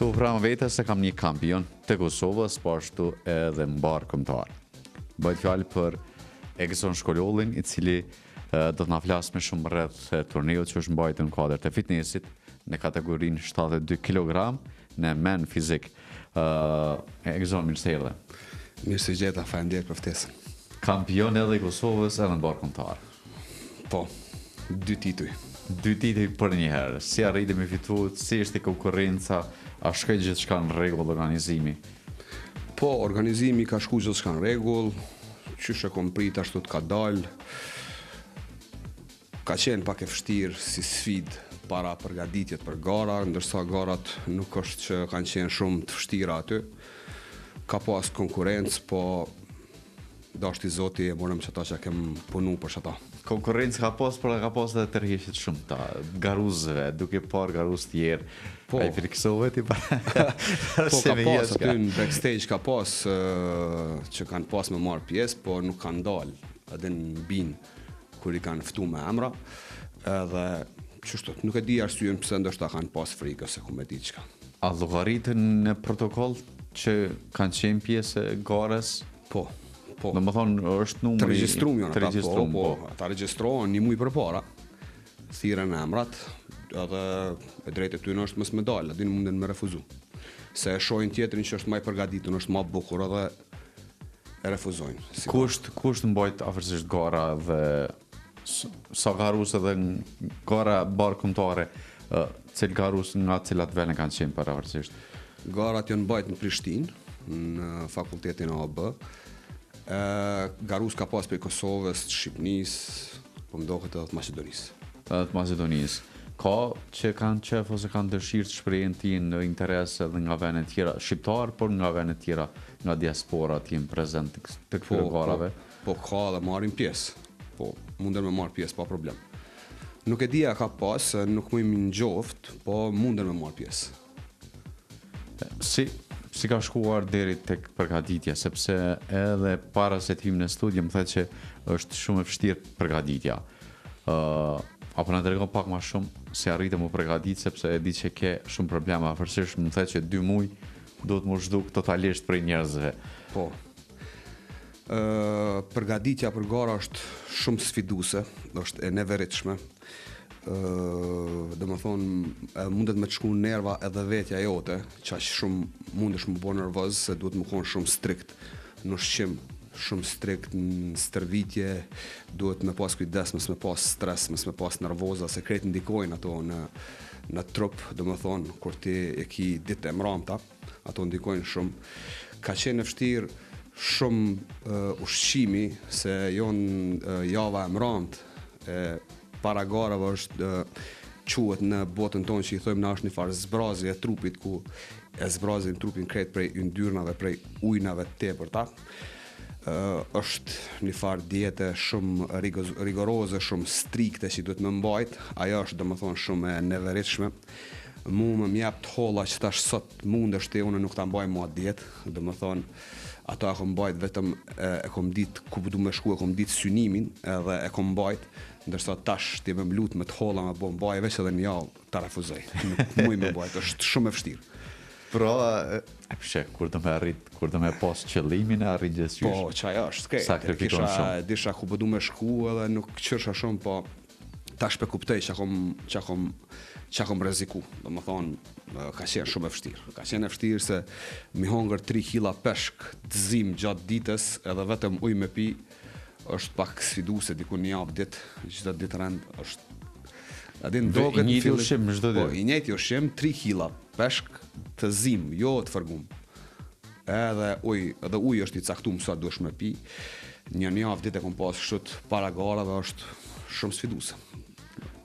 Tu pra më vete se kam një kampion të Kosovës, po ashtu edhe mbar kombëtar. Bëhet fjalë për Egzon Shkollollin, I cili do të na flasë më shumë rreth turneut që është mbajtur në kuadër të fitnessit në kategorinë 72 kg në men fizik. Egzon, mirë se erdhe. Mirë se gjeta, faleminderit për ftesën. Kampion edhe I Kosovës edhe mbar kombëtar. Po, 2 tituj. 2 tituj për një herë. Si arriti me fitu, si ishte konkurrenca, a shkoi gjithçka në rregull organizimi? Po, organizimi ka shku gjithçka në rregull, qysh e kom prit ashtu të ka dalë. Ka qenë pak e vështirë si sfidë para përgatitjet për gara, ndërsa garat nuk është që kanë qenë shumë të vështira aty. Ka pas konkurrencë, po dashti Zoti e morëm çata që kem punu për çata. Konkurrencë ka pas, por ka pas edhe tërheqjet shumë ta garuzëve, duke parë garuz tjerë. Po. Ai friksove ti pa. Po ka pas aty në backstage ka pas që kanë pas me marrë pjesë, po nuk kanë dalë edhe në bin kur I kanë ftu me emra. Edhe çështot, nuk e di arsyeën pse ndoshta kanë pas frikë ose ku me di çka. A llogaritën në protokoll që kanë qenë pjesë e garës? Po. Po. Domethënë është numri Të regjistruam janë të ata, regjistruam, po. Ata regjistrohen një muaj përpara. Thirrën emrat, edhe e drejtë ty është mos me dalë, aty munden me refuzu. Se e shohin tjetrin që është më I përgatitur, është më bukur edhe e refuzojnë. Kusht mbajt afërsisht gara dhe sa garus edhe gara bar kombëtare, cil garus nga cilat vene kanë qenë para afërsisht? Garat janë mbajt në Prishtinë, në fakultetin AB. Garus ka pas për Kosovës, Shqipënisë, po mdohet edhe të Maqedonisë. Edhe të Maqedonisë. Ka që kanë qef ose kanë dëshirë të shprehen ti në interes edhe nga vene tjera shqiptar, por nga vene tjera nga diaspora të jenë prezent të këtyre garave? Po ka dhe marrin pjesë. Po, munden me marrë pjesë, pa problem. Nuk e dija ka pas, nuk më imi në gjoft, po munden me marrë pjesë. Si ka shkuar deri tek përgatitja, sepse edhe para se të hym në studio më thotë që është shumë e vështirë përgatitja. Apo na tregon pak më shumë si arritë më përgatit, sepse e di që ke shumë probleme afërsisht, më thotë që 2 muaj do të më zhduk totalisht për njerëzve. Po. Përgatitja për gara është shumë sfiduese, është e neveritshme. Domethënë mundet me të shku nerva edhe vetja jote, qaq shumë mundesh më bo nervoz se duhet më konë shumë strikt në ushqim, shumë strikt në stërvitje, duhet me pas kujdes, mos me pas stres, mos me pas nervoza, se krejt ndikojnë ato në trup, domethënë kur ti e ki ditë e mramta, ato ndikojnë shumë. Ka qenë e vështirë shumë ushqimi, se jonë java e mramtë para garave është quhet në botën tonë që I thojmë na është një farë zbrazje e trupit ku e zbrazin trupin krejt prej yndyrnave, prej ujnave të tepërta. Është një farë diete shumë rigoroze, shumë strikte që duhet me mbajt. Ajo është domethënë shumë e neveritshme. Mu më jep të holla që tash sot mundesh ti, unë nuk ta mbaj mua dietë, domethënë ato e kom mbajt vetëm e kom ditë ku du me shku, e kom ditë synimin edhe e kom mbajt, ndërsa tash ti me mlut me të holla me bo mbaj veç edhe një javë ta refuzoj. Nuk muj me mbajt, është shumë e vështirë. Pra, kur do me pas qëllimin e arrit gjithçysh. Po, çaj është, s'ke. Sakrifikon shumë. Disha ku du me shku edhe nuk qërsha shumë, po tash pe kuptoj që kom rreziku. Domethënë ka qenë shumë e vështirë. Ka qenë e vështirë se mi hongër 3 kg peshk të zim gjatë ditës edhe vetëm ujë me pi është pak sfiduese diku një javë ditë, çdo ditë rend është. I njëjti ushqim çdo ditë. Po, I njëjti ushqim 3 kg peshk të zim, jo të fërgum. Edhe uji është I caktuar sa duhesh me pi. Një javë ditë e kom pas kështu para garave është shumë sfiduese.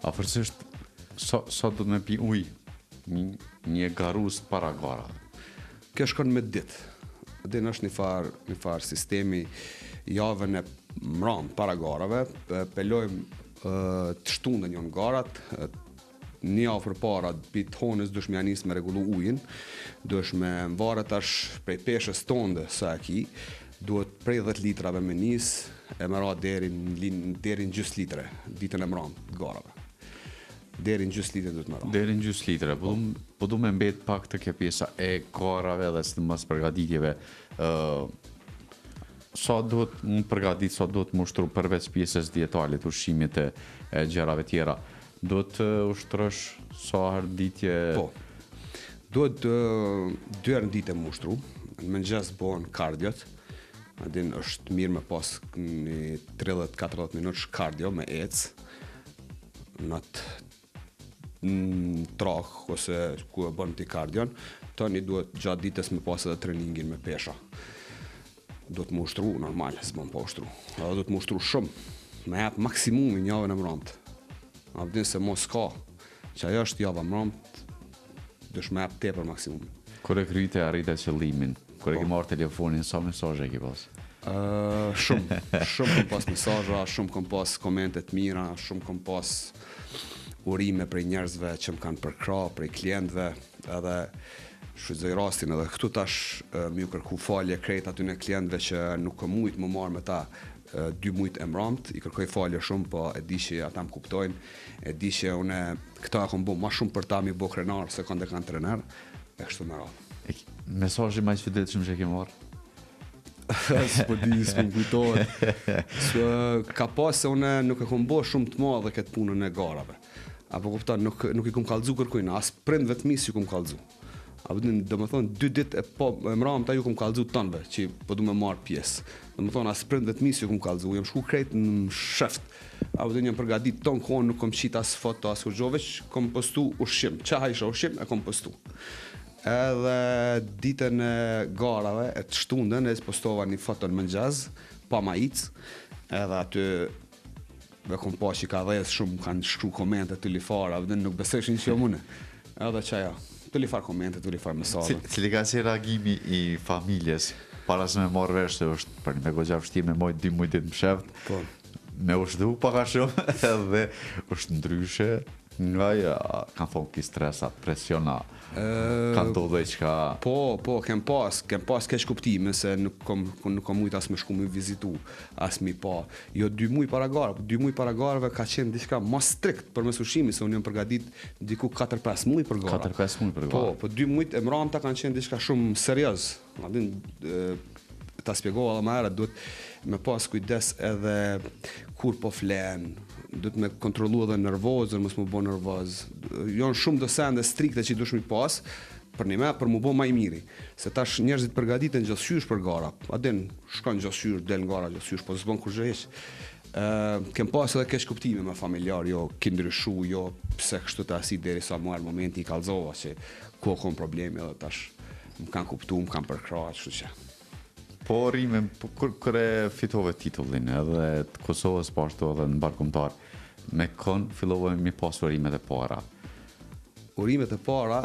Afërsisht sa do të me pi ujë një garus para garave? Kjo shkon me ditë. Dhe është një farë sistemi javën e mram para garave, pelojmë të shtundën jonë garat, një javë përpara pit honës dush me anis me rregullu ujin, dush me mvaret tash prej peshës tonde sa e ki, duhet prej 10 litrave me nis, e më ra deri në gjys litre, ditën e mram të garave. Deri në gjysmë litre duhet më ra. Deri në gjysmë litre. Po du me mbet pak të kjo pjesa e garave dhe sidomos përgatitjeve. Sa duhet më përgatit, sa duhet më ushtru përveç pjesës dietalit, ushqimit e gjërave tjera. Duhet ushtrosh sa herë ditje? Po. Duhet 2 herë në ditë më ushtru. Në mëngjes bëhen kardiot. Adin është mirë me pas një 30-40 minutë kardio me ecë. Në trak ose ku e bën ti kardion, tani duhet gjatë ditës me pas edhe treningin me pesha. Duhet më ushtru, normal, s'bën pa ushtru. Edhe duhet më ushtru shumë, me jap maksimumin javën e mramët. A vdin se mos ka, që ajo është java mramët, dush me jap tepër maksimumin. Kur e kryte arrite qëllimin, kur e ke marrë telefonin, sa mesazhe ke pas? Shumë kom pas mesazha, shumë kom pas komente të mira, shumë kom pas urime prej njerëzve që më kanë përkra, prej klientëve, edhe shfrytëzoj rastin edhe këtu tash më ju kërku falje krejt aty në klientëve që nuk kam mujt më marr me ta 2 muajt e mramët, i kërkoj falje shumë, po e di që ata më kuptojnë, e di që une këta e kom bo ma shumë për ta mi bo krenar se kanë trener, e kështu me radhë. Mesazhi më i çuditshëm që ke marrë? S'po di, s'po më kujtohet. Ka pas se une nuk e kom bo shumë të madhe këtë punën e garave. Apo kupton, nuk i kom kallëzu kërkujna, as prindve të mi si kom kallëzu. Apo do më thonë 2 ditë e mramëta ju kom kallëzu tonëve që po du me marrë pjesë. Do më thonë as prindve të mi si kom kallëzu, jam shku krejt në sheft. Apo jam përgadit ton kohën, nuk kom qit as foto as kurgjo, veç kom postu ushqim. Qa hajsha ushqim e kom postu. Edhe ditën e garave, e të shtundën, e postova një foto në mëngjes, pa majic, edhe aty dhe kom pa që ka dhejës shumë, kanë shkru komente të lifara, dhe nuk beseshin që jo mune. Edhe qaja, të lifar komente, të lifar mesazhe. Cili ka si reagimi i familjes, para se me marrë vesh se është për një me gogja vështirë me mojt 2 muajt më sheft, Po. me ushtu paka shumë, edhe është ndryshe, nga ja, kanë thonë ki stresat, presiona, kanë do dhe qka... Po, kem pas keq kuptime se nuk kom mujt as me shku me vizitu, as mi pa. Jo 2 muaj para garave, 2 muaj para garave ka qenë diçka më strikt për mes ushqimit, se unë jam përgatit diku 4-5 muaj për gara. 4-5 muaj për gara. Po 2 muajt e mramta kanë qenë diçka shumë serioz. Adin ta spjegova edhe më herët, duhet me pas kujdes edhe kur po flen, duhet me kontrollu edhe nervozën, mos më bo nervoz. Janë shumë do sende strikte që dush mi pas, për një me, për më bo ma i miri. Se tash njerëzit përgatiten gjashysh për gara. Adin, shkon gjashysh, del nga gara gjashysh, po s'bon kur zheq. Kem pas edhe keq kuptime me familjar, jo ki ndryshu, jo pse kështu të asi deri sa marrë momenti i kalzova që ku kom problemi edhe tash më kanë kuptu, më kanë përkra, kështu që. Po rime, kur e fitove titullin edhe të Kosovës pashtu edhe në barkumtar, me kon fillove mi pas urimet e para. Urimet e para...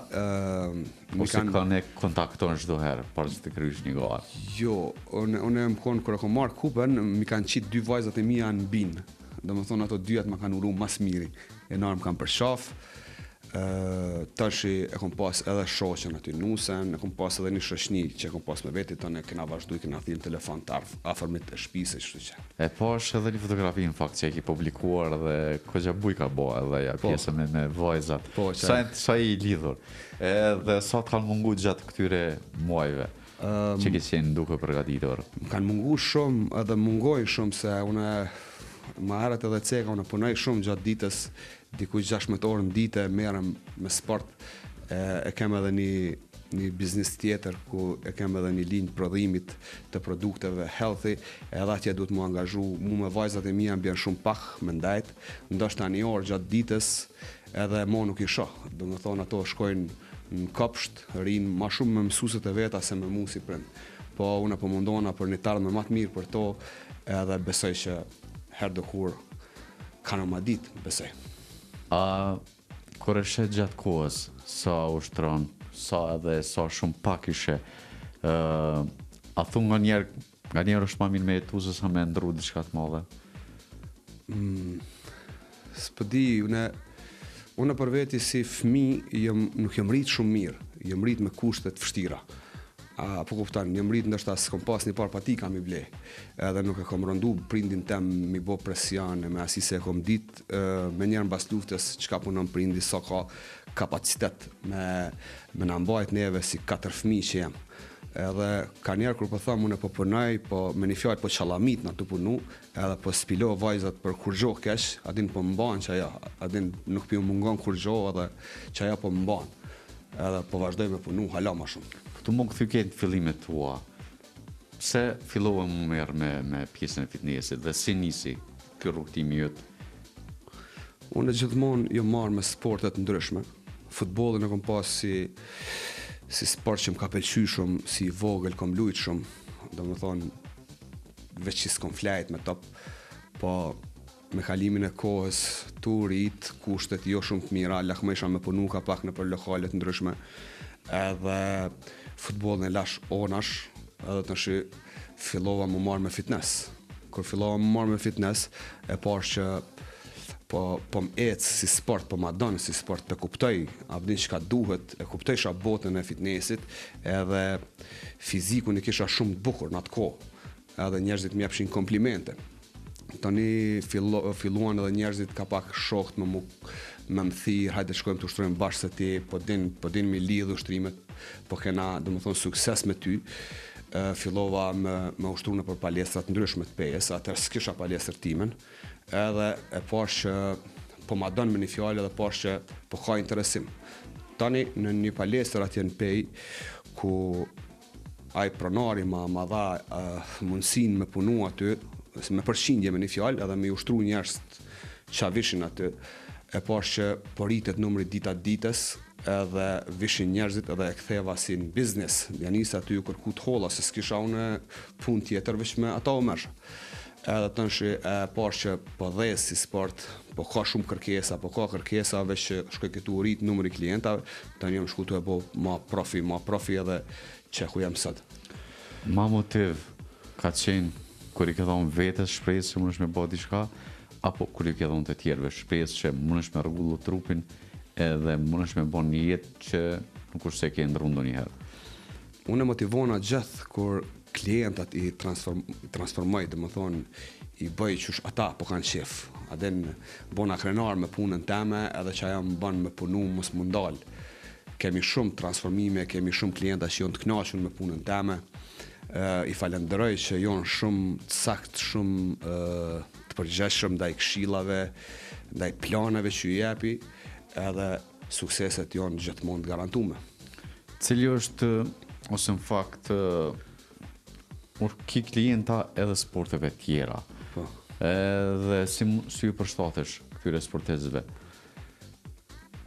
Ose kanë e kontakton çdo herë, para se të krysh një garë? Jo, unë më konë, kër e kom marrë kupen, mi kanë qitë 2 vajzat e mija në binë. Dhe më thonë ato 2 më kanë uru mas miri. E nërë më kanë përshaf. Tashi e kom pas edhe shoqen aty nusen, e kom pas edhe një shoqni që e kom pas me veti, tonë e kena vazhdu, kena thirrë telefon të afërmit e shtëpisë, kështu që. E pash edhe një fotografi në fakt që e ki publikuar dhe Kogja Buj ka bo edhe ja pjesën me vajzat. Po, sa i lidhur. Dhe sa të kanë mungu gjatë këtyre muajve që ke qenë duke përgatitur? Më kanë mungu shumë edhe mungoj shumë se une më herët edhe ceka, une punoj shumë gjatë ditës, diku 16 orë në ditë, merrem me sport, e kem edhe një biznes tjetër ku e kem edhe një linjë prodhimit të produkteve healthy, edhe atje duhet mu angazhu, mu me vajzat e mija mbjen shumë pak me ndajt, ndoshta 1 orë gjatë ditës, edhe mo nuk i shoh, do më thonë ato shkojnë në kopsht, rinë ma shumë me mësuset e veta se me mu si prind. Po unë po mundona për një tardhme më të mirë për to, edhe besoj që herë do kur kanë ma ditë, besoj. Kur e shet gjatë kohës, sa ushtron, sa edhe sa shumë pak ishe, a thunë nga njerë është ma mirë me jetu, se sa me ndru diçka të madhe? S'po di, une për veti si fëmi nuk jam rritë shumë mirë, jam rritë me kushtet vështira. Po kupton, një mrit ndoshta s'kom pas një par patika mi ble. Edhe nuk e kom rëndu prindin tem mi bo presion me asi se e kom dit me njerë mbas luftës çka punon prindi, sa ka kapacitet me na mbajt neve si 4 fëmijë që jam. Edhe ka njerë kur po thom unë po punoj, po me një fjalë po çallamit na të punu, edhe po spilo vajzat për kur gjoh kesh, adin po mban që ajo, adin nuk pi mungon kur gjoh edhe që ajo po mban. Edhe po vazhdoj me punu hala më shumë. Tu më këthy ketë fillimet tua, pse fillova më merr me pjesën e fitnessit dhe si nisi ky rrugtimi jot? Unë gjithmonë jam marrë me sportet ndryshme. Futbollin e kom pas si sport që më ka pëlqyer shumë, si i vogël kom lujt shumë. Domethënë veç që s'kom flajt me top, po me kalimin e kohës tu rrit, kushtet jo shumë të mira, lakmesha me punu ka pak në për lokalet ndryshme. Edhe futbollin e lash onash, edhe të nëshi fillova më marrë me fitness. Kur fillova më marrë me fitness, e pash që po më ecë si sport, po ma donë si sport, të kuptoj abdin që ka duhet, e kuptojsha botën e fitnessit, edhe fizikun e kisha shumë të bukur në atë kohë, edhe njerëzit më jepshin komplimente. Tani filluan edhe njerëzit ka pak shokt me më thirr, hajde shkojmë të ushtrojmë bashkë se ti, po din me lidh ushtrimet, po kena domethënë sukses me ty. Fillova me ushtru në për palestrat ndryshme të pejes, atër s'kisha palestër timen, edhe e pash që po ma donë me një fjallë edhe pash që po ka interesim. Tani në një palestër atje në pej, ku ai pronari ma dha mundësin me punu aty, me përshindje me një fjallë edhe me ushtru njerëz që vishin aty, e pash që po rritet numri ditat ditës, edhe vishin njerëzit edhe e ktheva si në biznes. Ja nisa aty u kërku të holla, se s'kisha unë pun tjetër veç me ata u mërsh. Edhe të nëshi e pash që po dhes si sport, po ka shumë kërkesa, po ka kërkesa veç që shkoj këtu u rrit numri klientave, tani jam shku të e bo ma profi edhe që ku jam sot. Ma motiv ka qenë kur i ke thonë vetës shpresë që mundesh me bë diçka, apo kur i ke thonë të tjerëve shpresë që mundesh me rregullu trupin edhe mundesh me bën një jetë që nuk është se ke ndërru ndonjëherë? Unë e motivona gjithë kur klientat i transformoj, domethënë i bëj qysh ata po kanë qef. Adin bona krenar me punën teme edhe që ajo më bën me punu mos më ndal. Kemi shumë transformime, kemi shumë klienta që janë të kënaqur me punën teme. I falenderoj që janë shumë të sakt, shumë të përgjegjshëm ndaj këshillave, ndaj planeve që i jepi, edhe sukseset janë gjithmonë të garantume. Cili është, ose në fakt, ki klienta edhe sporteve tjera, edhe si ju përshtatesh këtyre sportezëve?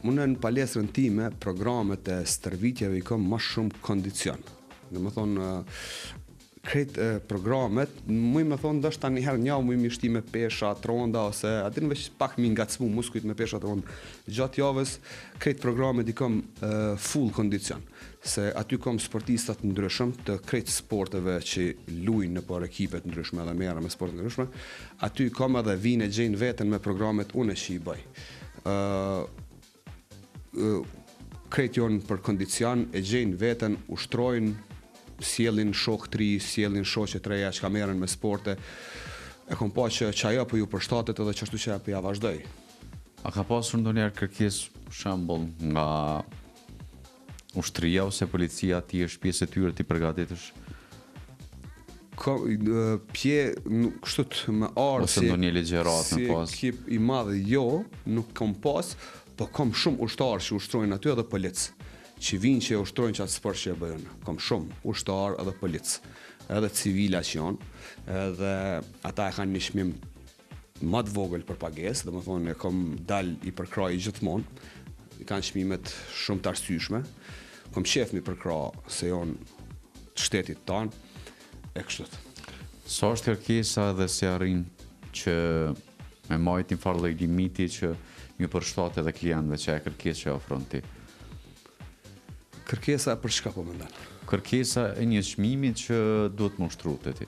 Unë në palestrën time, programet e stërvitjeve i kam më shumë kondicion. Dhe më thonë, krejt programet, muj me thonë, dështë ta njëherë njau, muj mi shti me pesha, tronda, ose atin veç pak mi ngacmu muskujt me pesha, tronda. Gjatë javës, krejt programet i kam full kondicion, se aty kam sportistat ndryshëm të krejt sporteve që lujnë në për ekipet ndryshme edhe mera me sportet ndryshme, aty kam edhe vinë e gjenë vetën me programet unë që i bëj. Krejt jonë për kondicion, e gjenë vetën, ushtrojnë, sjellin shok të ri, sjellin shoqe të reja që ka merren me sporte. E kom pa që ajo po ju përshtatet edhe çashtu që po ja vazhdoj. A ka pasur ndonjëherë kërkesë, për shembull, nga ushtria ose policia ti është pjesë e tyre ti përgatitesh? Kështu me ardhë ose ndonjë ligjërat si në pas? Si ekip i madh jo, nuk kom pas, po kom shumë ushtarë që ushtrojnë aty edhe polic. Që vinë që ushtrojnë që atë sport që e bëjnë. Kom shumë ushtarë edhe polic, edhe civila që janë, edhe ata e kanë një çmim më të vogël për pagesë, domethënë e kom dal i përkraj gjithmonë, i kanë çmimet shumë të arsyeshme. Kom qef mi përkrah se janë të shtetit tanë, e kështu. Sa është kërkesa dhe se arrin që me majt një farë lloj limiti që ju përshtatet edhe klientëve që e kërkesë që ofron ti? Kërkesa për çka po mendon? Kërkesa e një çmimi që duhet më ushtru te ti.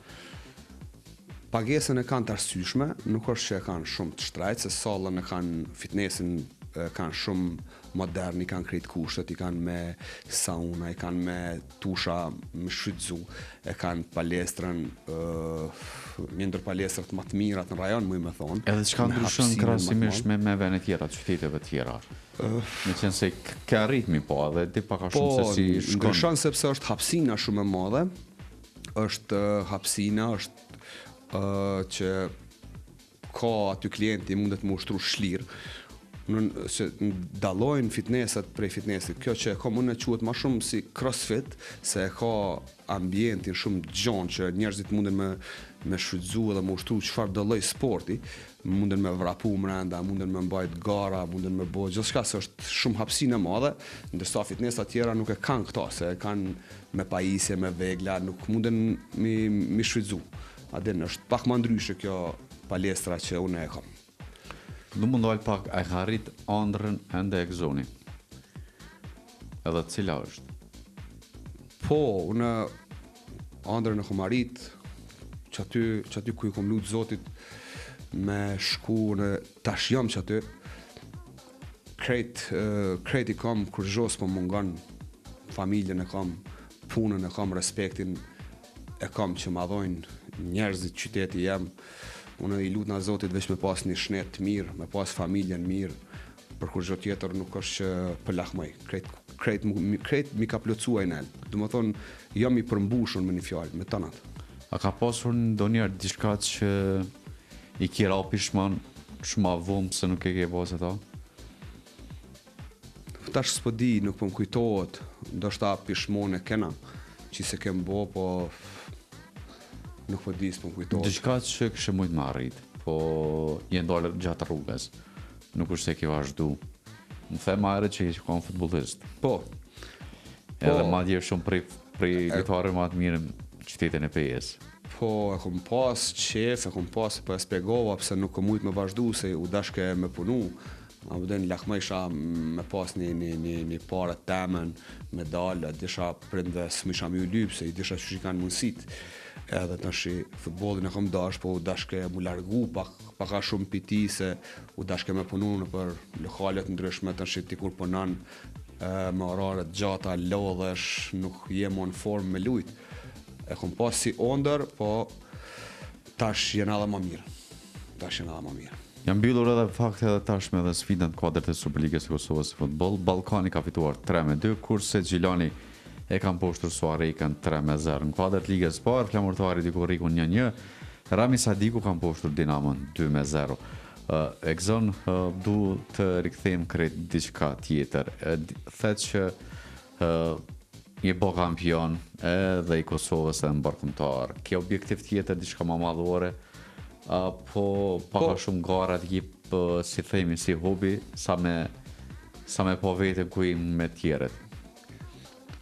Pagesën e kanë të arsyeshme, nuk është që e kanë shumë të shtrajtë, se sallën e kanë fitnessin kanë shumë modern, i kanë krejt kushtet, i kanë me sauna, i kanë me tusha me shfrytzu, e kanë palestrën, një ndër palestrat më të mirat në rajon, më thonë. Edhe çka ndryshon krahasimisht me vende tjera, qyteteve tjera. Me qenë se ka ritmi po, edhe di pak a shumë se si shkon. Ndryshon sepse është hapësina shumë e madhe, është hapësina, është që ka aty klienti mundet më ushtru shlirë, se dallojnë fitnesset prej fitnessit. Kjo që ka mund të quhet më shumë si crossfit, se ka ambientin shumë gjon që njerëzit munden me shfrytzu edhe me ushtru çfarë do lloj sporti, munden me vrapu brenda, munden me mbajt gara, munden me bëj gjithçka, se është shumë hapësinë e madhe, ndërsa fitnessa tjera nuk e kanë këto, se e kanë me pajisje, me vegla, nuk munden mi shfrytzu. Adin është pak më ndryshe kjo palestra që unë e kam. Du mund dojnë pak, a ka rrit ëndrën ende Exoni? Edhe cila është? Po, unë ëndrën e kom arrit, që aty ku i kom lutë Zotit me shku në tash jam që aty, krejt i kam kur gjos po mungon, familjen e kam, punën e kam, respektin e kam që ma dhojnë njerëzit qyteti jem. Unë i lutë nga Zotit veç me pas një shnet të mirë, me pas familjen mirë, për kur gjë tjetër nuk është që për lahmoj. Krejt mi ka plotësua i nelë. Du më thonë, jam i përmbushun me një fjallë, me tënat. A ka pasur ndonjëherë diçka që i kira o pishman shumë avum se nuk e ke pas ato? Tash s'po di, nuk po më kujtohet, ndoshta pishmon e kena, që se kem bo, po nuk po di, s'po më kujtohet. Diçka që kështë mujtë më arrit, po je ndalë gjatë rrugës, nuk është se ke vazhdu. Më the ma ere që je qëkon futbolist. Po. Edhe ma dje shumë prej lojtarëve ma të mirë në qytetin e PS. Po, e kom pas qef, e kom pas, po e spjegova pëse nuk kom mujtë me vazhdu, se u dashke me punu. A më dojnë lakma isha me pas një pare temen, me dalë, disha prindve s'misha me u lypë, se i disha që kanë mundësit. Edhe të nëshi futbolin e kom dash, po u dashke mu largu paka shumë piti, se u dashke me punu në për lokalet ndryshme, të nëshi ti kur punan me oraret gjata, lodhesh, nuk jemo në formë me lujt. E kom pas si ondër, po tash jena edhe më mirë. Jam mbyllur edhe fakte edhe tashme edhe sfidën kuadrat e Superligës së Kosovës së futboll. Ballkani ka fituar 3-2, kurse Gjilani e kanë poshtur Suarikën 3-0. Në kuadrat ligës parë, flamurtari Dikurrikun 1-1, Rami Sadiku kanë poshtur Dinamon 2-0. Exon du të rikthejmë krejt diçka tjetër. Thet që je bo kampion edhe i Kosovës edhe në barkëmtar. Ke objektiv tjetër diçka më madhore, po paka shumë gara të jip, si themi, si hobi, sa me po vete kuj me tjeret.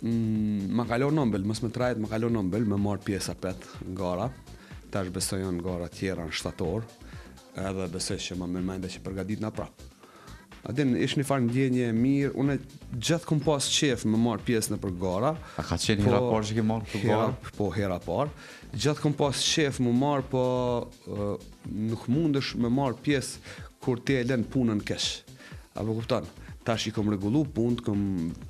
Ma kalon nëmbel, mos me trajt, ma kalon nëmbel, me marë pjesa pet në gara. Tash besoj janë gara tjera në shtator, edhe besoj që ma mende që përgadit në prap. Adin, ish një farë ndjenje mirë, unë gjithë kom pas qef me marë pjesë në për gara. A ka qenë hera parë që ke marë për gara? Po, hera parë. Gjithë kom pas qef me marë, po nuk mundesh me marë pjesë kur ti e len punën kesh. Apo kupton? Tash i kom regullu punë, kom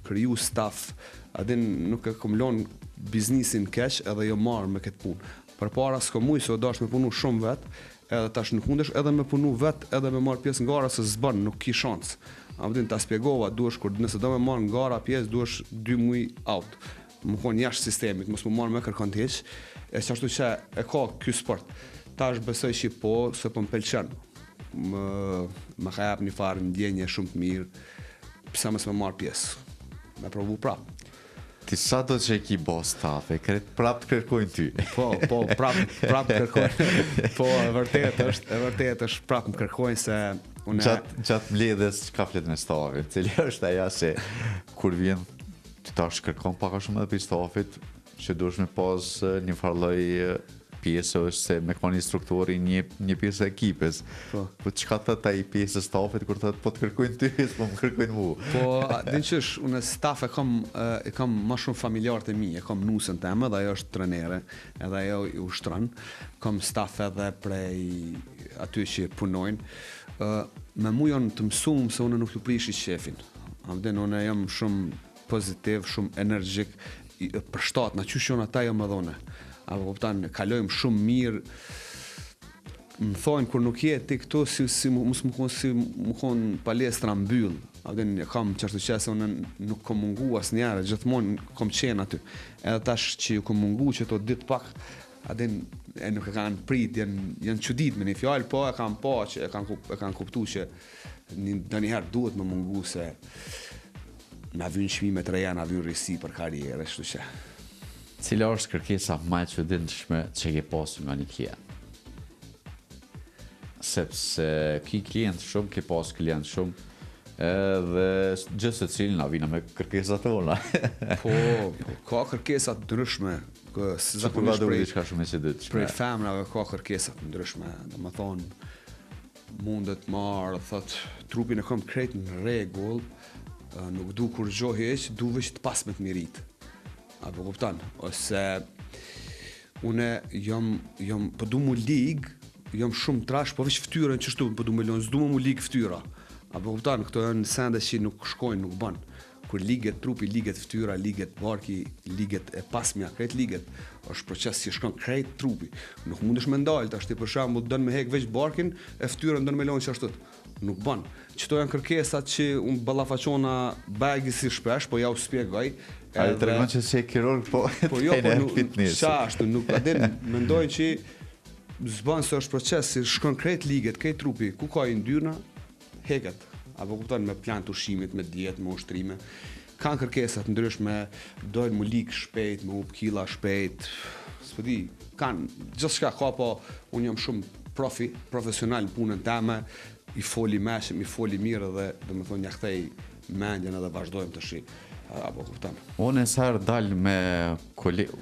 kriju staff, adin nuk e kom lon biznisin kesh edhe jo marë me këtë punë. Për para s'ko mujë, se o dash me punu shumë vetë, edhe tash nuk mundesh edhe me punu vetë, edhe me marë pjesë në gara, se zbën, nuk ki shansë. A më din, ta spjegova, duesh kur nëse do me marë në gara pjesë, duesh 2 muj out. Më konë jashtë sistemit, mos më marë me kërkon të heq, e qashtu që e ka ky sport. Tash besoj që po, se po më pelqen. Më ka jap një farë ndjenje shumë të mirë, pse mos me marë pjesë, me provu prapë. Ti sa do që e ki bo stafe, prap të kërkojnë ty. Po, prap të kërkojnë. Po, e vërtet është prap më kërkojnë se unë... Gjatë mbledhjes ka flet me stafit, cili është aja se kur vjen të tash kërkon paka shumë edhe për stafit, që duesh me pas një farloj pjesë është se me këma një struktori një pjesë e ekipes. Po qka të taj pjesë e stafit, kur të po të kërkojnë ty, po më kërkojnë mu. Po, din qësh, unë staf e kam ma shumë familjarët e mi, e kam nusën temë, dhe ajo është trenere, edhe ajo i ushtran. Kam staf edhe prej aty që punojnë. me mu janë të mësumë se unë nuk të prishi shefin. Amden, unë jam shumë pozitiv, shumë energjik, për shtatë, në qysh janë ata jam edhe une. Apo kuptan, kalojmë shumë mirë, më thonë, kur nuk je ti këtu, si më konë palestra mbyll. Amden, kam qërtu qese, unë nuk kom mungu as njerë, gjithmonë kom qenë aty. Edhe tash që ju kom mungu që to ditë pak, adin e nuk e kanë prit, janë çudit me një fjalë, po e kanë pa që e kanë kuptuar që ndonjëherë duhet më mungu se na vjen çmime të reja, na vjen risi për karrierë, kështu që. Cila është kërkesa më e çuditshme që ke pasur nga një klient? Sepse ki klient shumë, ke pas klient shumë, edhe gjithë se cilin na vina me kërkesat tona. Po, ka kërkesa të ndryshme. Që përva duke diçka shumë e çuditshme. Prej femrave ka kërkesa të ndryshme, domethënë mundet marrë, thot trupin e kam krejt në rregull, nuk du kur gjo heq, du veç të pas me të mirit. Apo kuptan? Ose une jam po du mu lig, jam shumë trash, po veç ftyrën që shtu, po du me lonë, s'du mu lig ftyra. Apo kuptan? Këto janë sende që nuk shkojnë, nuk ban. Kur liget trupi, liget ftyra, liget barki, liget e pasmja, krejt liget, është proces që shkon krejt trupi. Nuk mundesh me ndalë, tash ti për shembull don me hek veç barkin, e fytyrën don me lënë ashtu. Nuk ban. Çto janë kërkesat që unë ballafaqona bagi si shpesh, po ja u shpjegoj. Ai tregon që si kirurg, po jo, po nuk ashtu, nuk a din, mendojnë që zban se është proces që shkon krejt liget, krejt trupi, ku ka i ndyrna, heket. Apo kupton me plan të ushqimit, me dietë, me ushtrime. Kanë kërkesat ndryshme, dojnë mu lik shpejt, me up killa shpejt. S'po di, kanë gjithçka ka, po unë jam shumë profesional në punën time, i foli meshëm, i foli mirë dhe domethënë ja kthej mendjen edhe vazhdojmë të shi. Apo kupton. Unë sa herë dal me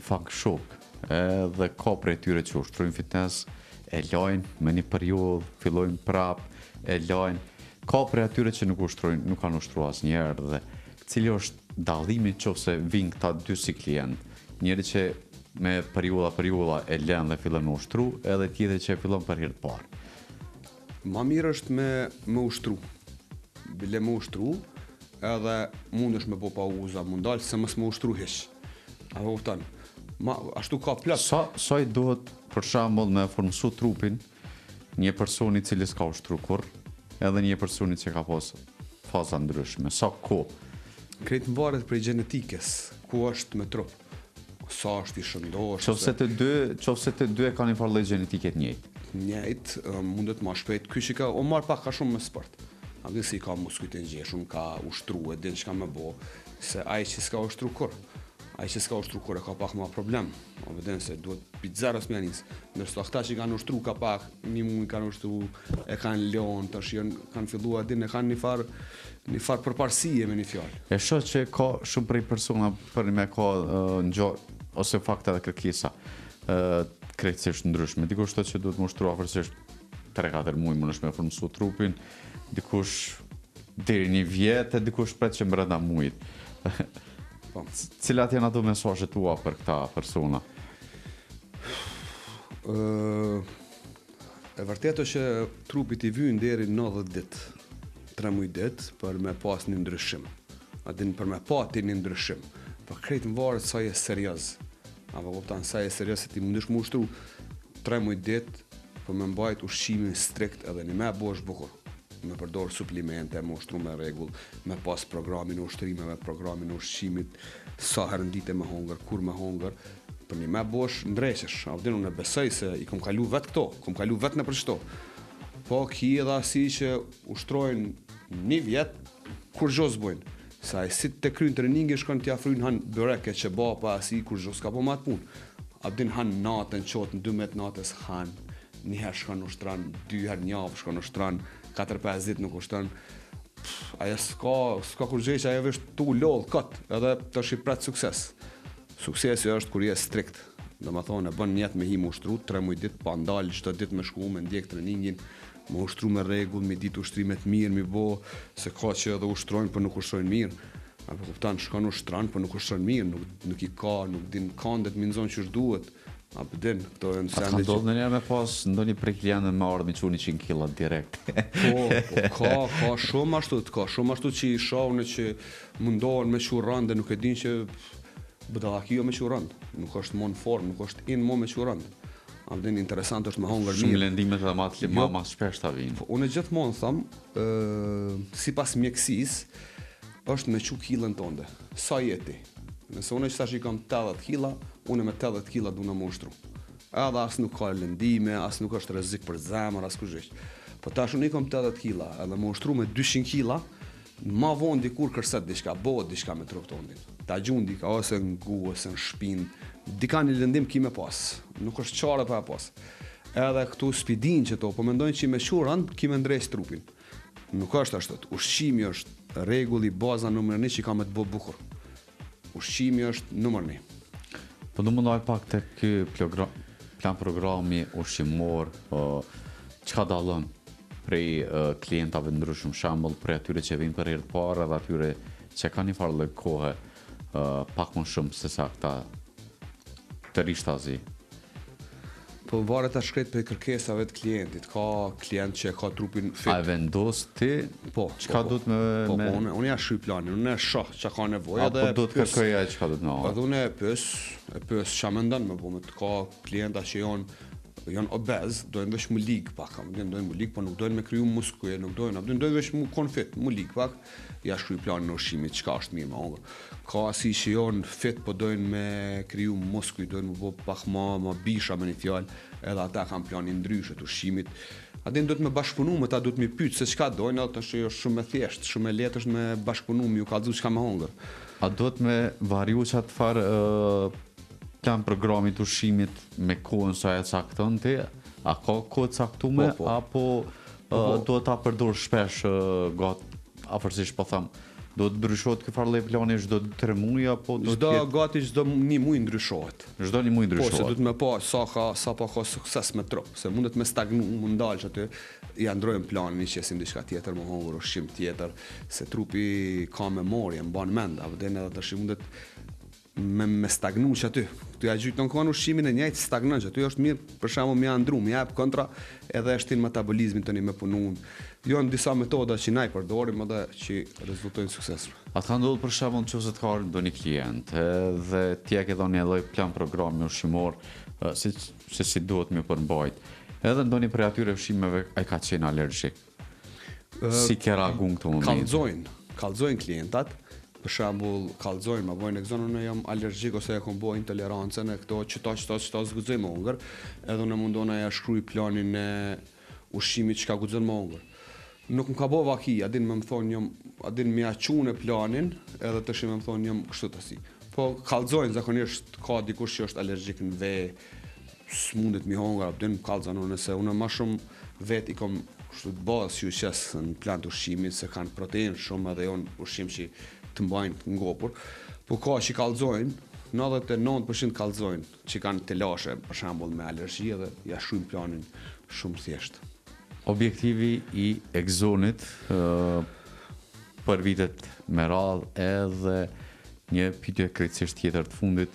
fak shok, edhe ka prej tyre që ushtrojnë fitness, e lajnë me një periudhë, fillojnë prap, e lajnë. Ka prej atyre që nuk ushtrojnë, nuk kanë ushtruar asnjëherë dhe cili është dallimi nëse vinë këta dy si klient. Njëri që me periudha e lën dhe fillon me ushtru, edhe tjetri që fillon për herë të parë. Ma mirë është me ushtru. Bile me ushtru, edhe mundesh me po pauza, mundal se mos me ushtru hiç. Apo kupton? Ashtu ka plot. Sa i duhet për shembull me formsu trupin një personi i cili s'ka ushtru kurrë, edhe një personi që ka pas faza ndryshme. Sa kohë? Krejt më varet prej gjenetikës, ku është me trup. Sa është i shëndosh. Qofse të dy e ka një farë lloj gjenetike të njëjtë. Njëjtë, mundet ma shpejt. Ky që o marr pak ka shumë me sport. A dhe si ka muskujt e ngjeshëm, ka ushtru e din çka më bë, se ai që s'ka ushtru kur. Ai që s'ka ushtru kur e ka pak më problem. O vjen se duhet pizzaros me anis. Ndërsa ata që kanë ushtru ka pak, një muaj kanë ushtru, e kanë lënë, tash kanë filluar din e kanë një far përparësie me një fjalë. E shoh që ka shumë prej persona për me ka ose fakte dhe kërkesa krejtësisht ndryshme. Dikush thotë që duhet më ushtruar afërsisht 3-4 muaj mundesh me formsu trupin, dikush deri një vjet, e dikush pret që brenda muajit. Cilat janë ato mesazhet tua për këta persona? E vërtetë është që trupi t'i vjen deri 90 ditë, 3 muaj ditë për me pas një ndryshim. A din për me pa ti një ndryshim. Po krejt më varet sa je serioz. Apo kupton sa je serioz se ti mundesh më ushtru 3 muaj ditë, po me mbajt ushqimin strikt edhe një më bosh bukur. Me përdor suplimente, me ushtru me rregull, me pas programin e ushtrimeve, programin e ushqimit, sa herë ndite me hongër, kur me hongër, për një me bosh ndreshesh. A vdinu në besoj se i kom kalu vetë këto, kom kalu vetë në për shto. Po ki edhe asi që ushtrojnë një vjetë, kur gjo s'bojnë. Sa e si të krynë treningi shkon t'ja frynë hanë bëreke që bapa asi kur gjo s'ka po matë punë. A vdin hanë natën qotë, në 12 natës hanë, njëherë shkon ushtran, 2 herë njavë shkon ushtran, 4-5 ditë nuk ushtran. Aja s'ka kur gjeq, aja vesh tu lodh kët, edhe të është i pret sukses. Suksesi është kur je strikt. Do më thonë, e bën njetë me hi më ushtru, 3 muaj ditë, pa ndalë, çdo ditë me shku, me ndjek treningin, me ushtru me rregull, me ditë ushtrimet mirë, mi bo, se ka që edhe ushtrojnë, për nuk ushtrojnë mirë. Apo kuptan, shkon ushtran, për nuk ushtrojnë mirë, nuk i ka, nuk din kandet minzon që duhet. A përdin, këto e në A ka sende që... ndodhë në njerë me pas ndonjë prej klientëve me ardhë me quni 100 kg direkt. ka shumë ashtu që i shohën që mundohen me që rëndë, nuk e din që bëdallakio me që rëndë, nuk është mon formë, nuk është in mo me që rëndë. A përdin, interesant është me hongër mirë. Shumë lendimet dhe ma shpesh të vinë. Unë e gjithmonë thamë, si pas mjekësis, është me që kilën tonde. Sa jeti? Nëse unë që tash i kam 80 kila, unë me 80 kila du në mushtru. Edhe asë nuk ka lëndime, asë nuk është rrezik për zemër, asë kuzhisht. Po tash unë i kam 80 kila, edhe më ushtru me 200 kila, ma vonë dikur kërset diçka, bëhet diçka me trup tondin. Ta gjun dika, ose në gu, ose në shpinë, dika një lëndim ki me pas, nuk është qare pa e pas. Edhe këtu spidin që to, po mendojnë që me shurën, ki me ndrejsh trupin. Nuk është ashtot, ushqimi është regulli, baza nëmër 1 që ka me të bo bukur. Ushqimi është nëmër 1. Po du më ndaj pak të ky plan programi ushqimor, çka dallon prej klientave ndryshëm, shembull prej atyre që vinë për herë të parë dhe atyre që kanë një farë lloj kohe pak më shumë se sa këta të rishtazi. Po varet tash krejt për kërkesave të klientit. Ka klient që ka trupin fit. A e vendos ti? Çka duhet me unë ja shqy planin, unë e shoh çka ka nevojë edhe do të kërkoj ai çka do të na. Edhe unë e pyes ç'a mendon me bëmë. Ka klienta që janë obez, dojnë vesh mu lig pak, dojnë mu lig, po nuk dojnë me kriju muskuj, nuk dojnë vesh mu konfit, mu lig pak, ja shkruj planin e ushqimit, çka është mirë me hongër. Ka si që janë fit, po dojnë me kriju muskuj, dojnë mu bo pak ma bisha me një fjallë, edhe ata kanë planin ndryshe të ushqimit. Adin do të me bashkëpunu me ta, do të me pytë se çka dojnë, edhe të është shumë e thjeshtë, shumë e letë është me bashkëpunu, me ju kallëzu çka me hongër. A do të me variu qatë farë plan programit ushqimit me kohën sa e cakton ti? A ka kohë caktume apo do ta përdor shpesh afërsisht po them, do të ndryshohet ky farë lloj plani çdo 3 muaj apo do të gati çdo një muaj ndryshohet. Çdo një muaj ndryshohet. Po se do të më pa sa pa ka sukses me trup, se mundet me stagnu, mund dalsh aty, ja ndrojmë planin që si diçka tjetër, më hongër ushqim tjetër, se trupi ka memorje, mban mend, apo edhe tash mundet me stagnu që aty. Këtu ja gjytë në kohën ushqimin e njëjtë stagnon që aty është mirë, për shembull me andru, me jap kontra edhe është në metabolizmin tani me punun. Janë disa metoda që na i përdorim edhe që rezultojnë suksesshëm. A ka ndodhur për shembull nëse të ka ndonjë klient dhe ti e ke dhënë një lloj plan programi ushqimor si duhet më përmbajt. Edhe ndonjë prej atyre ushqimeve ai ka qenë alergjik. Si ke reaguar këtu moment? Kallzojnë klientat. Për shembull, kallzojnë, ma bojnë unë jam alergjik ose e kom bo intolerancën e këto qëta zgudzoj më hongër, edhe unë mundona ja shkruj planin e ushqimit që ka gudzon më hongër. Nuk më ka bo vaki, adin me më thonë adin me ja qunë planin, edhe të shi me më thonë jam kështu të si. Po kallzojnë, zakonisht ka dikush që është alergjik në ve, s'mundet mi hongër, adin më kallzojnë nëse unë ma shumë vet i kom kështu të bazë që qesë në plan të ushqimit, se kanë protein shumë edhe jonë ushqim që të mbajnë të ngopur, po ka që kallzojnë, 99% kallzojnë që kanë të lashe, për shembull me alergji dhe ja shkruajnë planin shumë thjesht. Objektivi i Exonit për vitet me radhë edhe një pyetje krejtësisht tjetër të fundit,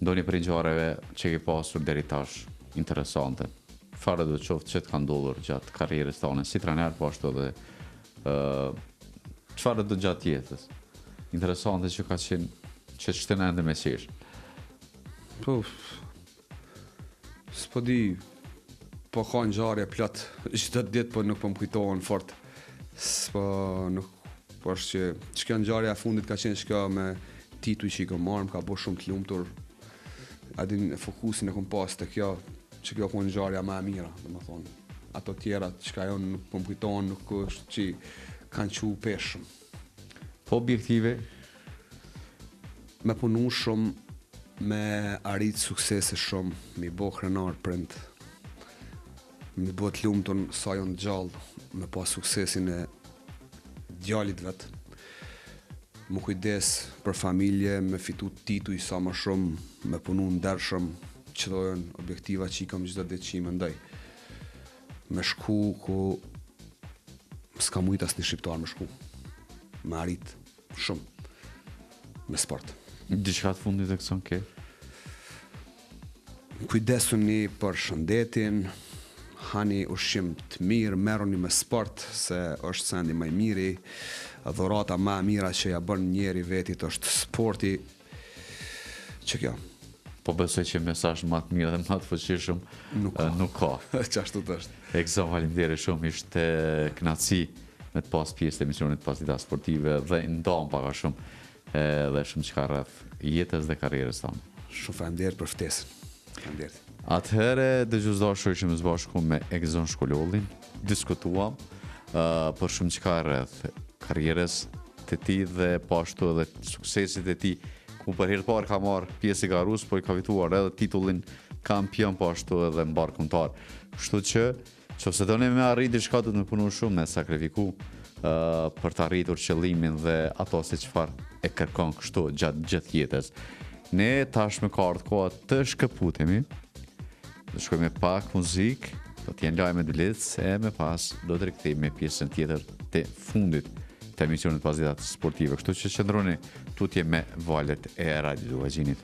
ndonjë prej ngjarjeve që ke pasur deri tash interesante. Çfarë do të qoftë që të ka ndodhur gjatë karrierës tonë si trajner, po ashtu edhe çfarë do gjatë jetës? Interesante që ka qenë që shtën ende me qesh. Po, s'po di, po ka ngjarje plot çdo ditë, po nuk po më kujtohen fort. Po është që kjo ngjarja e fundit ka qenë shkjo me tituj që i kom marrë, më ka bo shumë të lumtur. Adin fokusin e kom pas të kjo, që kjo ku ngjarja më e mira, domethënë. Ato tjera që janë nuk po më kujtohen, nuk është që kanë qu peshëm. Po objektive? Me punu shumë, me arrit suksese shumë, mi bo krenar prind, mi bo të lumtur sa jonë gjallë, me pas suksesin e djalit vetë, më kujdes për familje, me fitu tituj sa më shumë, me punu ndershëm, që dojnë objektiva që i kam gjitha ditë që i mendoj. Me shku ku s'ka mujt as një shqiptar me shku, me arrit shumë me sport. Diçka të fundit e këson ke? kujdesuni për shëndetin, hani ushqim të mirë, merruni me sport, se është sendi më i miri, dhurata më e mira që ja bën njeri vetit është sporti. Që kjo. Po besoj që mesazh më të mirë dhe më të fuqishëm nuk ka. Çashtu është. Egzon, faleminderit shumë, ishte kënaqësi me të pas pjesë të emisionit Pasdita Sportive dhe ndam pak a shumë dhe shumë çka rreth jetës dhe karrierës tonë. Shumë faleminderit për ftesën. Faleminderit. Atëherë dëgjuesdashur ishim së bashku me Egzon Shkolollin, diskutuam për shumë çka rreth karrierës të tij dhe po ashtu edhe suksesit e tij, ku për herë të parë ka marrë pjesë i garus, por i ka fituar edhe titullin kampion, po ashtu edhe mbar kombëtar. Kështu që nëse doni me arrit diçka do të më punu shumë, me sakrifiku për të arritur qëllimin dhe ato se çfarë e kërkon kështu gjatë gjithë jetës. Ne tashmë ka ardhur koha të shkëputemi. Do shkojmë me pak muzikë, do të jenë lajme dëlic, e me pas do të rikthehemi me pjesën tjetër të fundit të emisionit Pasdita Sportive. Kështu që qëndroni tutje me valët e Radio Vajgjinit.